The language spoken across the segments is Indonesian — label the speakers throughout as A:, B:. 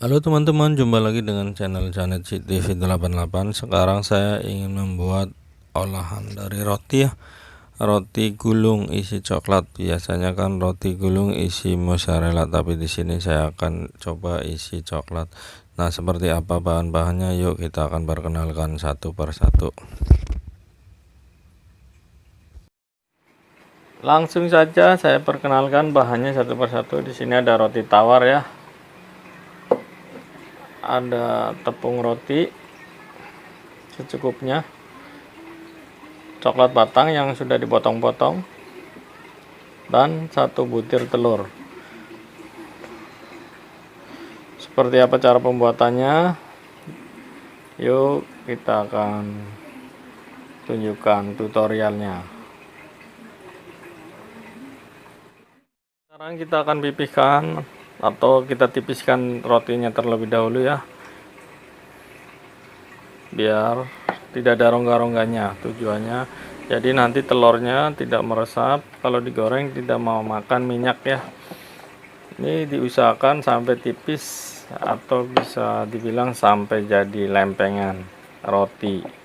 A: Halo teman-teman, jumpa lagi dengan channel Janet TV 88. Sekarang saya ingin membuat olahan dari roti ya. Roti gulung isi coklat. Biasanya kan roti gulung isi mozzarella, tapi di sini saya akan coba isi coklat. Nah, seperti apa bahan-bahannya? Yuk kita akan perkenalkan satu persatu. Langsung saja saya perkenalkan bahannya satu persatu. Di sini ada roti tawar ya. Ada tepung roti secukupnya, coklat batang yang sudah dipotong-potong, dan 1 butir telur. Seperti apa cara pembuatannya? Yuk kita akan tunjukkan tutorialnya. Sekarang kita akan pipihkan atau kita tipiskan rotinya terlebih dahulu ya, biar tidak ada rongga-rongganya. Tujuannya jadi nanti telurnya tidak meresap kalau digoreng, tidak mau makan minyak ya. Ini diusahakan sampai tipis atau bisa dibilang sampai jadi lempengan roti.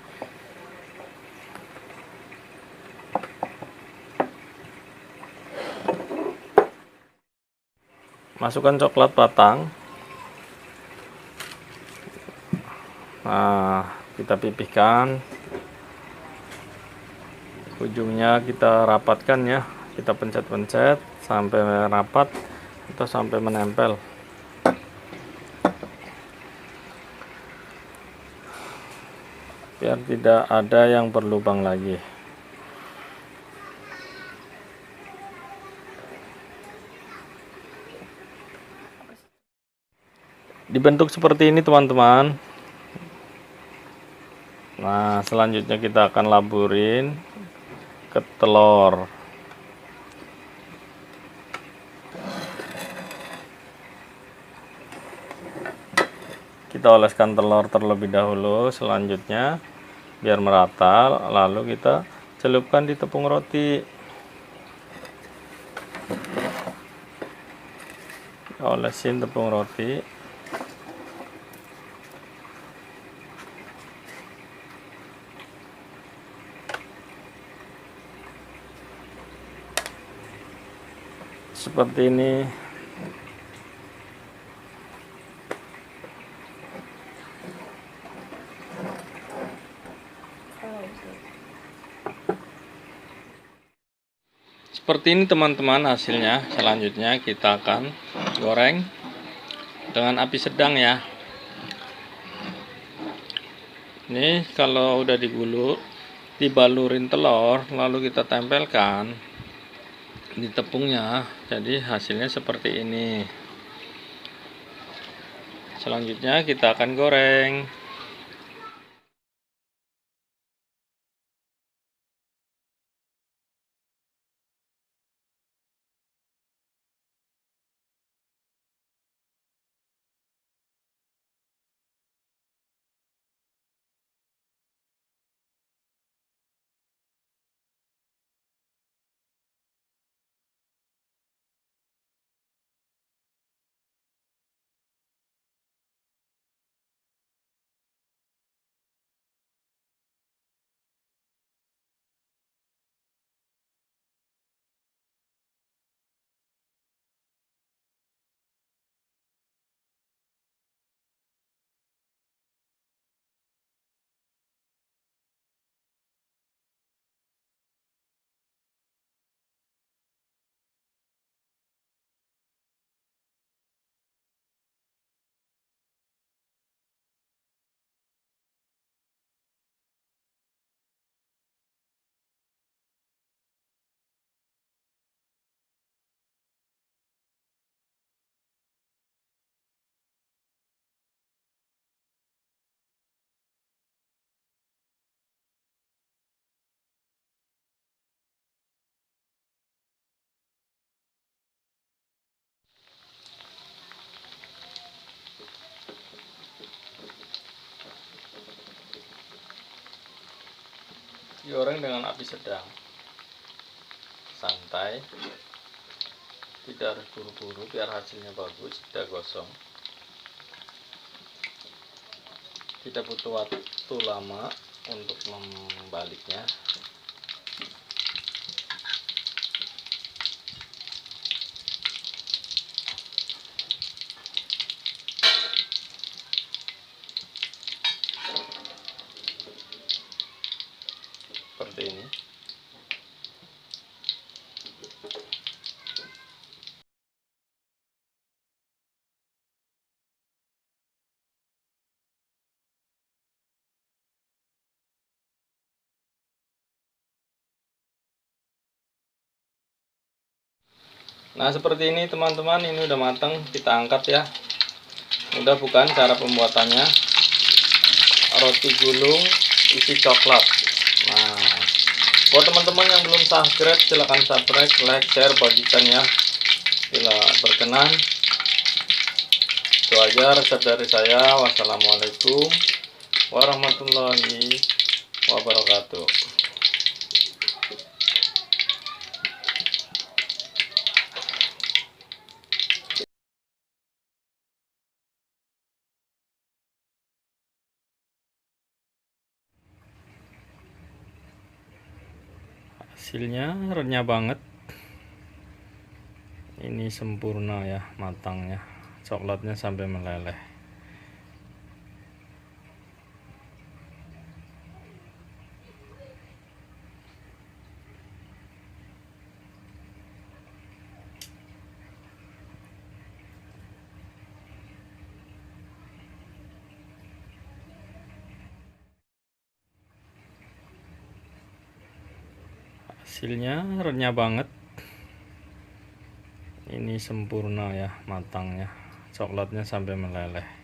A: Masukkan coklat batang. Nah, kita pipihkan. Ujungnya kita rapatkan ya. Kita pencet-pencet sampai rapat atau sampai menempel. Biar tidak ada yang berlubang lagi. Dibentuk seperti ini teman-teman. Nah, selanjutnya kita akan laburin ke telur. Kita oleskan telur terlebih dahulu, selanjutnya biar merata, lalu kita celupkan di tepung roti. Olesin tepung roti. Seperti ini. Seperti ini teman-teman hasilnya. Selanjutnya kita akan goreng dengan api sedang ya. Ini kalau udah dibalurin telur, lalu kita tempelkan di tepungnya, jadi hasilnya seperti ini. Selanjutnya kita akan goreng. Digoreng dengan api sedang, santai, tidak harus buru-buru biar hasilnya bagus, tidak gosong. Kita butuh waktu lama untuk membaliknya. Seperti ini. Nah, seperti ini teman-teman, ini udah matang, kita angkat ya. Udah bukan cara pembuatannya. Roti gulung isi coklat. Nah, buat teman-teman yang belum subscribe, silahkan subscribe, like, share, bagikan ya. Bila berkenan. Itu aja resep dari saya. Wassalamualaikum warahmatullahi wabarakatuh. Hasilnya renyah banget, ini sempurna ya matangnya, coklatnya sampai meleleh. Hasilnya renyah banget, ini sempurna ya matangnya, coklatnya sampai meleleh.